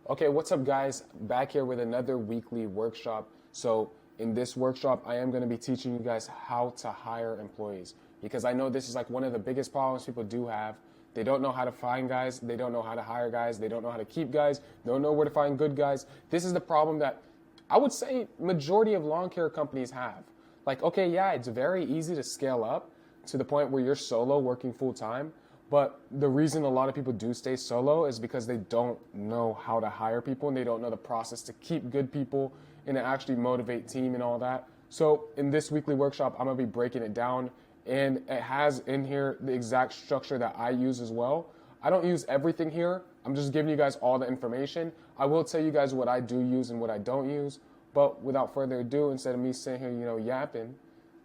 Okay, what's up, guys? Back here with another weekly workshop. So, in this workshop, I am going to be teaching you guys how to hire employees because I know this is like one of the biggest problems people do have. They don't know how to find guys, they don't know how to hire guys, they don't know how to keep guys, they don't know where to find good guys. This is the problem that I would say majority of lawn care companies have. Like, okay, yeah, it's very easy to scale up to the point where you're solo working full time. But the reason a lot of people do stay solo is because they don't know how to hire people and they don't know the process to keep good people and to actually motivate team and all that. So in this weekly workshop, I'm gonna be breaking it down, and it has in here the exact structure that I use as well. I don't use everything here. I'm just giving you guys all the information. I will tell you guys what I do use and what I don't use. But without further ado, instead of me sitting here, yapping,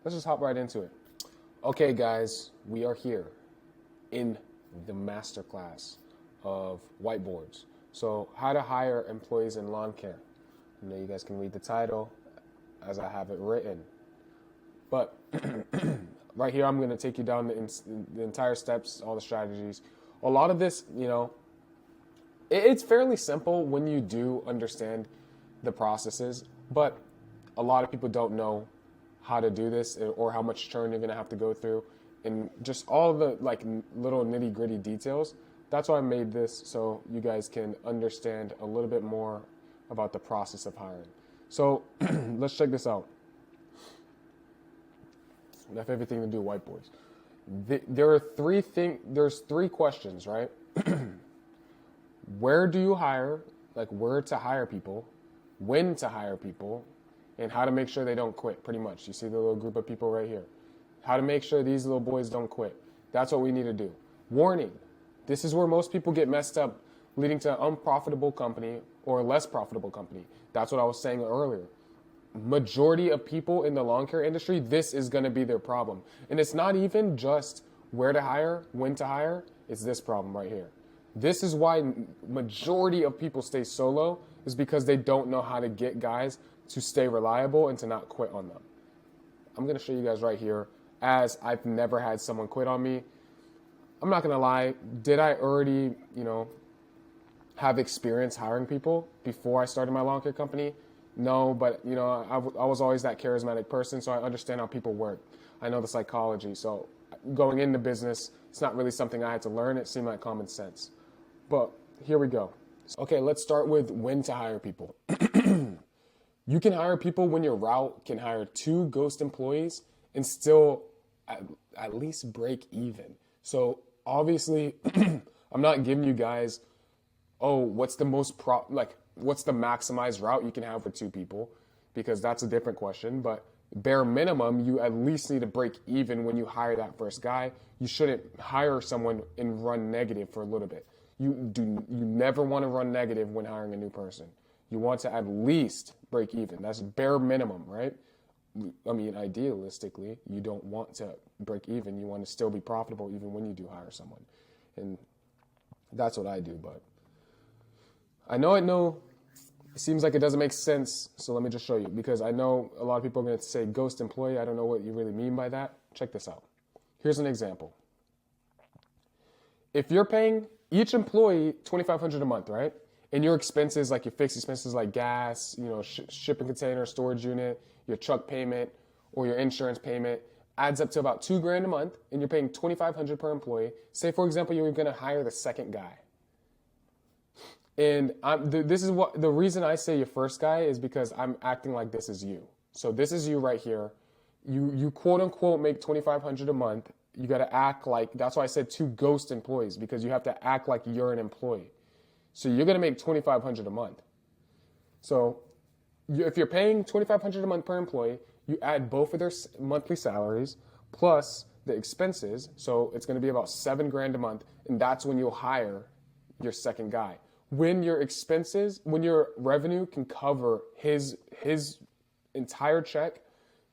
let's just hop right into it. Okay, guys, we are here in the masterclass of whiteboards. So how to hire employees in lawn care. I know you guys can read the title as I have it written. But right here, I'm going to take you down the entire steps, all the strategies. A lot of this, it's fairly simple when you do understand the processes, but a lot of people don't know how to do this or how much churn you're going to have to go through. And just all the little nitty gritty details. That's why I made this, so you guys can understand a little bit more about the process of hiring. So let's check this out. Enough everything to do whiteboards. There's three questions, right? Where do you hire? Like where to hire people, when to hire people, and how to make sure they don't quit, pretty much. You see the little group of people right here. How to make sure these little boys don't quit. That's what we need to do. Warning, this is where most people get messed up, leading to an unprofitable company or a less profitable company. That's what I was saying earlier. Majority of people in the lawn care industry, this is going to be their problem. And it's not even just where to hire, when to hire, it's this problem right here. This is why majority of people stay solo, is because they don't know how to get guys to stay reliable and to not quit on them. I'm going to show you guys right here, as I've never had someone quit on me. I'm not going to lie. Did I already, have experience hiring people before I started my lawn care company? No, but, I was always that charismatic person, so I understand how people work. I know the psychology. So going into business, it's not really something I had to learn. It seemed like common sense. But here we go. Okay, let's start with when to hire people. You can hire people when your route can hire 2 ghost employees and still at least break even. So obviously, I'm not giving you guys, what's the what's the maximized route you can have for 2 people, because that's a different question. But bare minimum, you at least need to break even when you hire that first guy. You shouldn't hire someone and run negative for a little bit. You never want to run negative when hiring a new person. You want to at least break even. That's bare minimum, right? I mean, idealistically, you don't want to break even. You want to still be profitable even when you do hire someone. And that's what I do. But I know it seems like it doesn't make sense. So let me just show you, because I know a lot of people are going to say ghost employee. I don't know what you really mean by that. Check this out. Here's an example. If you're paying each employee $2,500 a month, right? And your expenses, like your fixed expenses like gas, shipping container, storage unit, your truck payment, or your insurance payment, adds up to about $2,000 a month, and you're paying $2,500 per employee. Say, for example, you were going to hire the second guy. And this is what the reason I say your first guy is, because I'm acting like this is you. So this is you right here. You quote unquote make $2,500 a month. You got to act like, that's why I said 2 ghost employees, because you have to act like you're an employee. So you're going to make $2,500 a month. So if you're paying $2,500 a month per employee, you add both of their monthly salaries plus the expenses. So it's going to be about $7,000 a month. And that's when you'll hire your second guy. When your revenue can cover his entire check,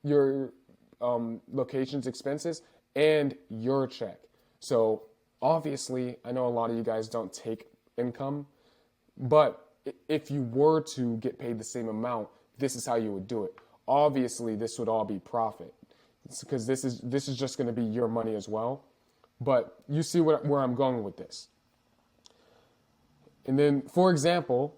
your location's expenses, and your check. So obviously, I know a lot of you guys don't take income, but if you were to get paid the same amount, this is how you would do it. Obviously, this would all be profit, because this is just going to be your money as well. But you see where I'm going with this. And then, for example,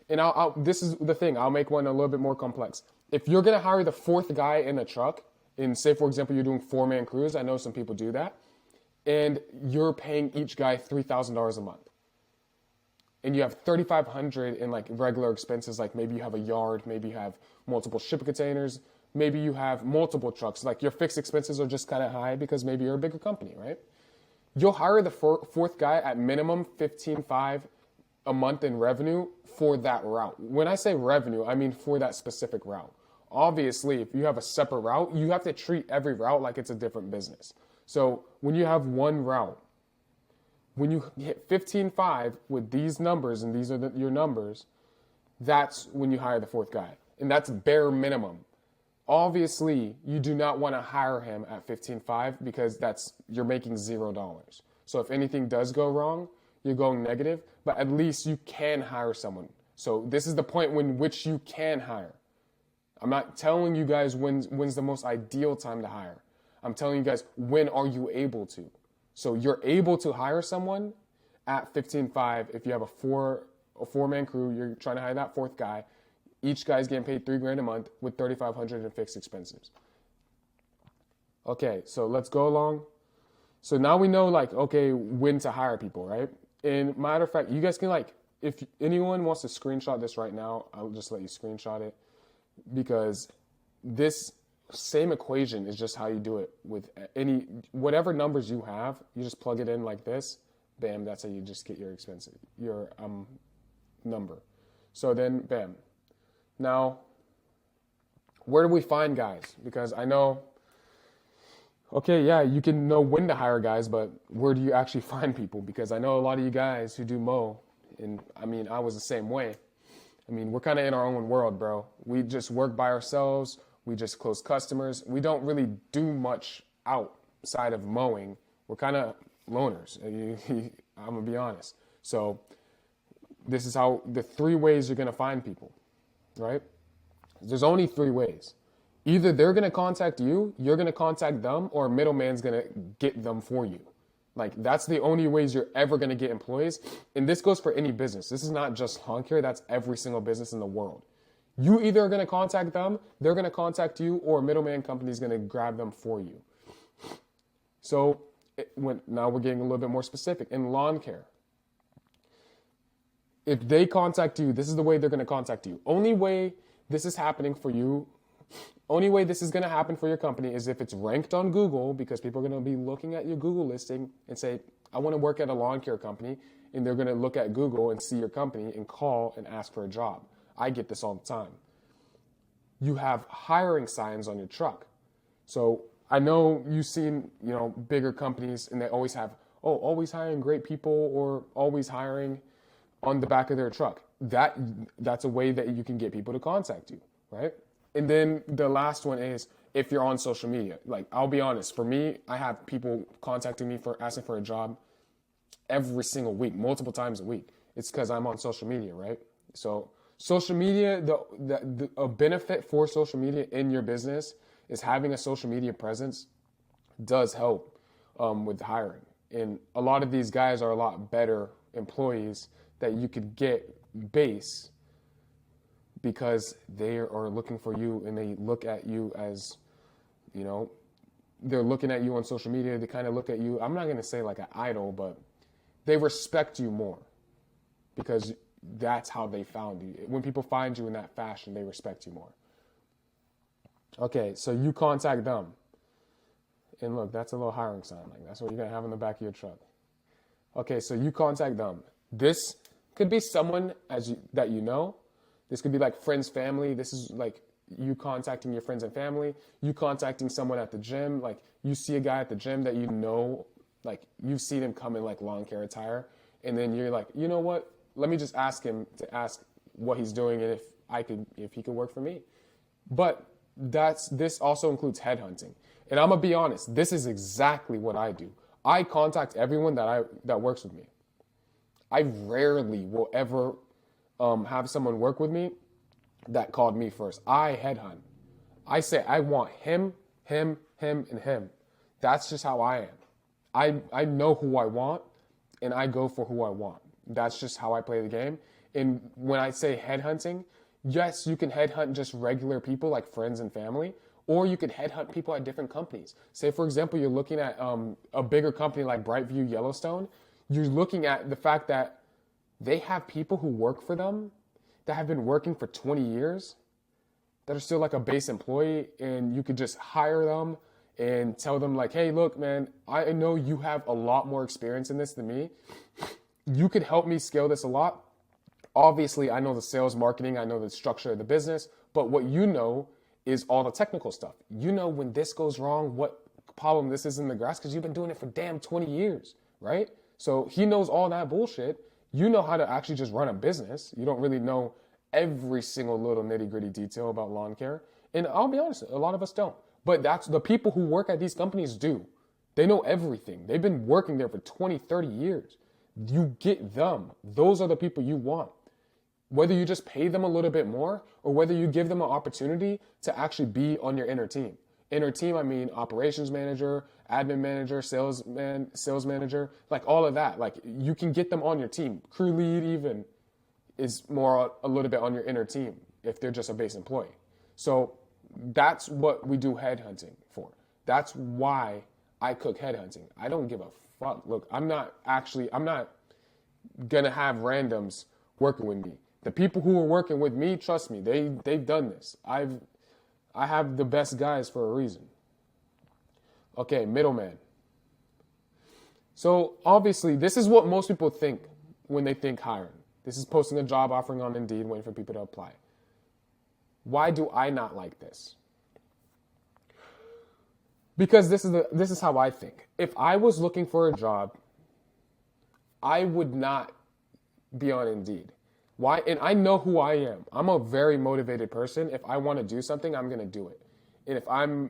And this is the thing, I'll make one a little bit more complex. If you're going to hire the fourth guy in a truck, and say, for example, you're doing 4-man crews, I know some people do that, and you're paying each guy $3,000 a month. And you have $3,500 in like regular expenses, like maybe you have a yard, maybe you have multiple shipping containers, maybe you have multiple trucks. Like your fixed expenses are just kind of high because maybe you're a bigger company, right? You'll hire the fourth guy at minimum $15,500 a month in revenue for that route. When I say revenue, I mean for that specific route. Obviously, if you have a separate route, you have to treat every route like it's a different business. So when you have one route, when you hit 15.5 with these numbers, and these are your numbers, that's when you hire the fourth guy. And that's bare minimum. Obviously, you do not want to hire him at 15.5 because you're making $0. So if anything does go wrong, you're going negative, but at least you can hire someone. So this is the point when which you can hire. I'm not telling you guys when's the most ideal time to hire. I'm telling you guys, when are you able to? So you're able to hire someone at 15.5 if you have a four-man crew, you're trying to hire that fourth guy. Each guy's getting paid $3,000 a month with $3,500 in fixed expenses. Okay, so let's go along. So now we know, like, okay, when to hire people, right? And matter of fact, you guys can, like, if anyone wants to screenshot this right now, I'll just let you screenshot it, because this same equation is just how you do it with whatever numbers you have. You just plug it in like this, bam, that's how you just get your number. So then, bam. Now, where do we find guys? Because I know, okay, yeah, you can know when to hire guys, but where do you actually find people? Because I know a lot of you guys who do mow, and I mean, I was the same way. I mean, we're kind of in our own world, bro. We just work by ourselves. We just close customers. We don't really do much outside of mowing. We're kind of loners. I'm going to be honest. So this is how the 3 ways you're going to find people, right? There's only 3 ways. Either they're going to contact you, you're going to contact them, or a middleman's going to get them for you. Like, that's the only ways you're ever going to get employees. And this goes for any business. This is not just lawn care. That's every single business in the world. You either are going to contact them, they're going to contact you, or a middleman company is going to grab them for you. So now we're getting a little bit more specific. In lawn care, if they contact you, this is the way they're going to contact you. Only way this is happening for you, only way this is going to happen for your company is if it's ranked on Google, because people are going to be looking at your Google listing and say, I want to work at a lawn care company, and they're going to look at Google and see your company and call and ask for a job. I get this all the time. You have hiring signs on your truck. So I know you've seen, bigger companies, and they always have, always hiring great people, or always hiring on the back of their truck. That's a way that you can get people to contact you, right? And then the last one is if you're on social media. Like, I'll be honest, for me, I have people contacting me for asking for a job every single week, multiple times a week. It's because I'm on social media, right? So social media, a benefit for social media in your business is having a social media presence does help with hiring. And a lot of these guys are a lot better employees that you could get base because they are looking for you, and they look at you as, they're looking at you on social media. They kind of look at you, I'm not going to say like an idol, but they respect you more because that's how they found you. When people find you in that fashion, they respect you more. Okay, so you contact them. And look, that's a little hiring sign. Like, that's what you're going to have in the back of your truck. Okay, so you contact them. This could be someone that you know. This could be like friends, family. This is like you contacting your friends and family. You contacting someone at the gym. Like, you see a guy at the gym that you know, like you've seen him come in like lawn care attire. And then you're like, you know what? Let me just ask him to ask what he's doing and if he could work for me. But this also includes headhunting. And I'm gonna be honest, this is exactly what I do. I contact everyone that works with me. I rarely will ever have someone work with me that called me first. I headhunt. I say I want him, and him. That's just how I am. I know who I want, and I go for who I want. That's just how I play the game. And when I say headhunting, yes, you can headhunt just regular people like friends and family, or you could headhunt people at different companies. Say, for example, you're looking at a bigger company like Brightview Yellowstone. You're looking at the fact that they have people who work for them that have been working for 20 years that are still like a base employee, and you could just hire them and tell them like, hey, look, man, I know you have a lot more experience in this than me. You could help me scale this a lot. Obviously, I know the sales, marketing, I know the structure of the business, but what you know is all the technical stuff. You know when this goes wrong, what problem this is in the grass, because you've been doing it for damn 20 years, right? So he knows all that bullshit. You know how to actually just run a business. You don't really know every single little nitty gritty detail about lawn care. And I'll be honest, a lot of us don't. But that's the people who work at these companies do. They know everything. They've been working there for 20, 30 years. You get them. Those are the people you want. Whether you just pay them a little bit more or whether you give them an opportunity to actually be on your inner team. Inner team, I mean operations manager, admin manager, sales manager, like all of that. Like you can get them on your team. Crew lead even is more a little bit on your inner team if they're just a base employee. So that's what we do headhunting for. That's why I cook headhunting. I don't give a fuck. Look, I'm not gonna have randoms working with me. The people who are working with me, trust me, they've done this. I have the best guys for a reason. Okay, middleman. So obviously, this is what most people think when they think hiring. This is posting a job offering on Indeed, waiting for people to apply. Why do I not like this? Because this is how I think. If I was looking for a job, I would not be on Indeed. Why? And I know who I am. I'm a very motivated person. If I want to do something, I'm going to do it. And if I'm,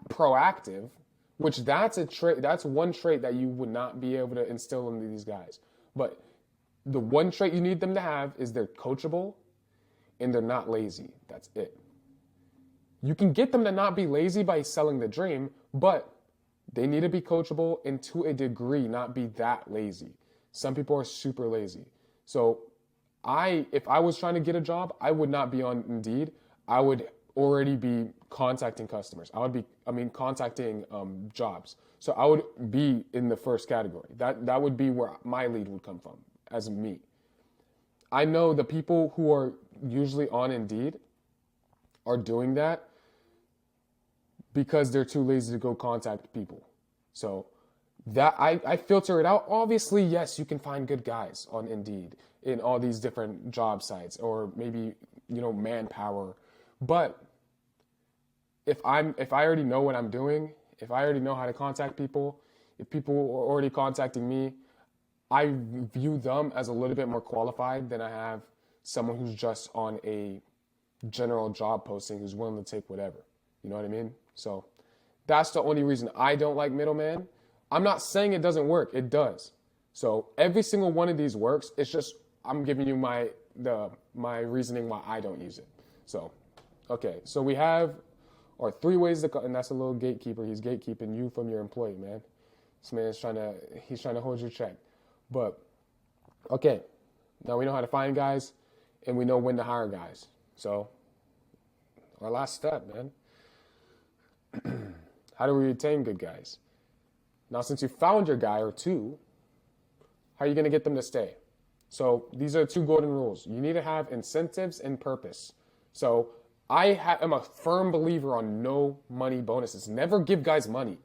proactive, which that's a trait, that's one trait that you would not be able to instill into these guys. But the one trait you need them to have is they're coachable and they're not lazy. That's it. You can get them to not be lazy by selling the dream, but they need to be coachable and to a degree not be that lazy. Some people are super lazy. So if I was trying to get a job, I would not be on Indeed. I would already be contacting customers. Contacting jobs. So I would be in the first category. That would be where my lead would come from, as me. I know the people who are usually on Indeed are doing that because they're too lazy to go contact people. So that I filter it out. Obviously, yes, you can find good guys on Indeed in all these different job sites or maybe, Manpower. But if I already know what I'm doing, if I already know how to contact people, if people are already contacting me, I view them as a little bit more qualified than I have someone who's just on a general job posting who's willing to take whatever. You know what I mean? So that's the only reason I don't like middleman. I'm not saying it doesn't work. It does. So every single one of these works. It's just I'm giving you my reasoning why I don't use it. So, okay. So we have our 3 ways to, and that's a little gatekeeper. He's gatekeeping you from your employee, man. This man is trying to hold your check. But okay, now we know how to find guys, and we know when to hire guys. So our last step, man. How do we retain good guys? Now, since you found your guy or two, how are you going to get them to stay? So these are 2 golden rules. You need to have incentives and purpose. So I am a firm believer on no money bonuses. Never give guys money.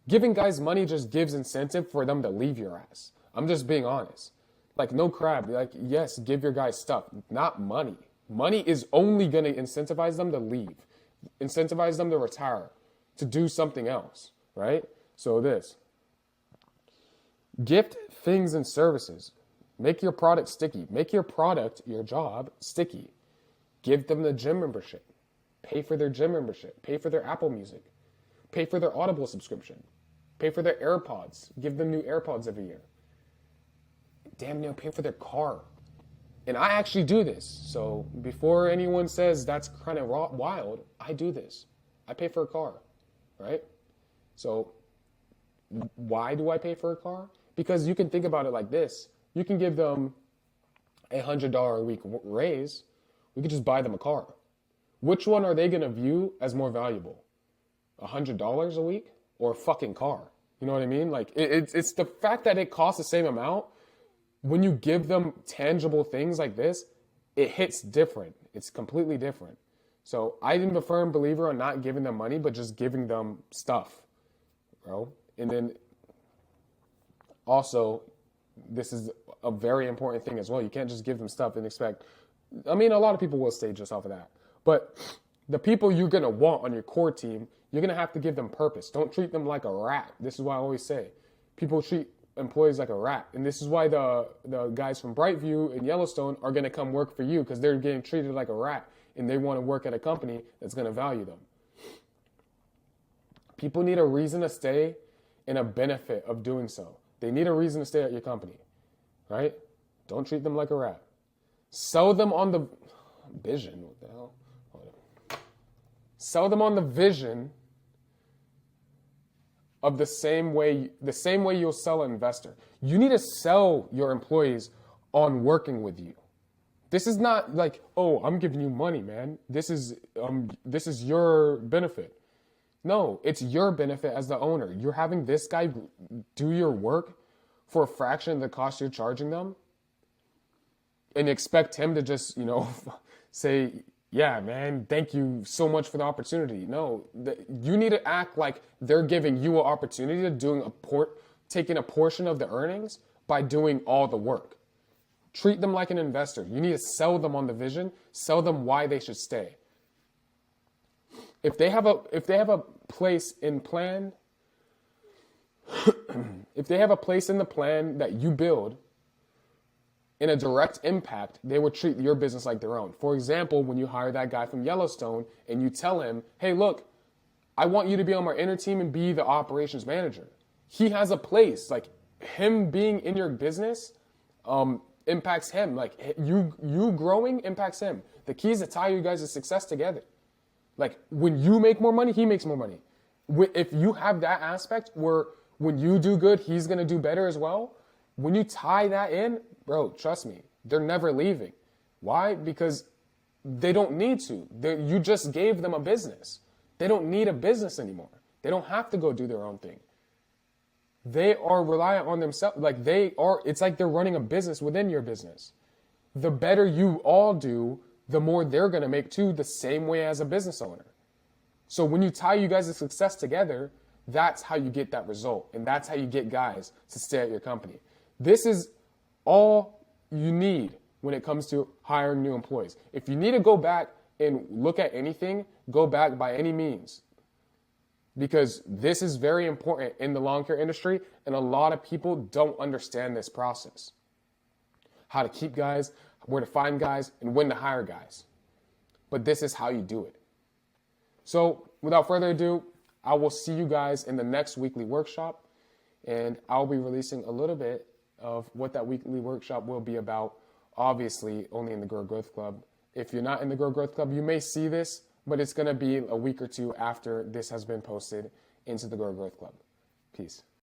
Giving guys money just gives incentive for them to leave your ass. I'm just being honest. Like, no crap. Like, yes, give your guys stuff, not money. Money is only going to incentivize them to leave, incentivize them to retire, to do something else, right? So gift things and services. Make your product sticky. Make your product, your job, sticky. Give them the gym membership. Pay for their gym membership. Pay for their Apple Music. Pay for their Audible subscription. Pay for their AirPods. Give them new AirPods every year. Damn near pay for their car. And I actually do this. So before anyone says that's kind of wild, I do this. I pay for a car, right? So why do I pay for a car? Because you can think about it like this. You can give them $100 a week raise. We could just buy them a car. Which one are they going to view as more valuable? $100 a week or a fucking car? You know what I mean? Like, it's the fact that it costs the same amount. When you give them tangible things like this, it hits different. It's completely different. So I'm a firm believer on not giving them money, but just giving them stuff, bro. And then also, this is a very important thing as well. You can't just give them stuff and expect, I mean, a lot of people will stay just off of that. But the people you're going to want on your core team, you're going to have to give them purpose. Don't treat them like a rat. This is why I always say, people treat employees like a rat. And this is why the guys from Brightview and Yellowstone are going to come work for you, because they're getting treated like a rat and they want to work at a company that's going to value them. People need a reason to stay and a benefit of doing so. They need a reason to stay at your company, right? Don't treat them like a rat. Sell them on the vision. What the hell? Sell them on the vision of the same way you'll sell an investor. You need to sell your employees on working with you. This is not like, oh, I'm giving you money, man. This is your benefit. No, it's your benefit as the owner. You're having this guy do your work for a fraction of the cost you're charging them, and expect him to just, say, yeah, man, thank you so much for the opportunity. No, you need to act like they're giving you an opportunity to taking a portion of the earnings by doing all the work. Treat them like an investor. You need to sell them on the vision, sell them why they should stay. If they have a place in plan, if they have a place in the plan that you build in a direct impact, they will treat your business like their own. For example, when you hire that guy from Yellowstone and you tell him, hey, look, I want you to be on my inner team and be the operations manager. He has a place. Like, him being in your business impacts him. Like, you growing impacts him. The key is to tie you guys' success together. Like, when you make more money, he makes more money. If you have that aspect where when you do good, he's going to do better as well, when you tie that in, bro, trust me, they're never leaving. Why? Because they don't need to. You just gave them a business. They don't need a business anymore. They don't have to go do their own thing. They are reliant on themselves. It's like they're running a business within your business. The better you all do, the more they're going to make too, the same way as a business owner. So when you tie you guys' success together, that's how you get that result. And that's how you get guys to stay at your company. This is all you need when it comes to hiring new employees. If you need to go back and look at anything, go back by any means. Because this is very important in the lawn care industry, and a lot of people don't understand this process. How to keep guys, where to find guys, and when to hire guys. But this is how you do it. So without further ado, I will see you guys in the next weekly workshop, and I'll be releasing a little bit of what that weekly workshop will be about, obviously only in the Grow Growth Club. If you're not in the Grow Growth Club, you may see this, but it's going to be a week or two after this has been posted into the Grow Growth Club. Peace.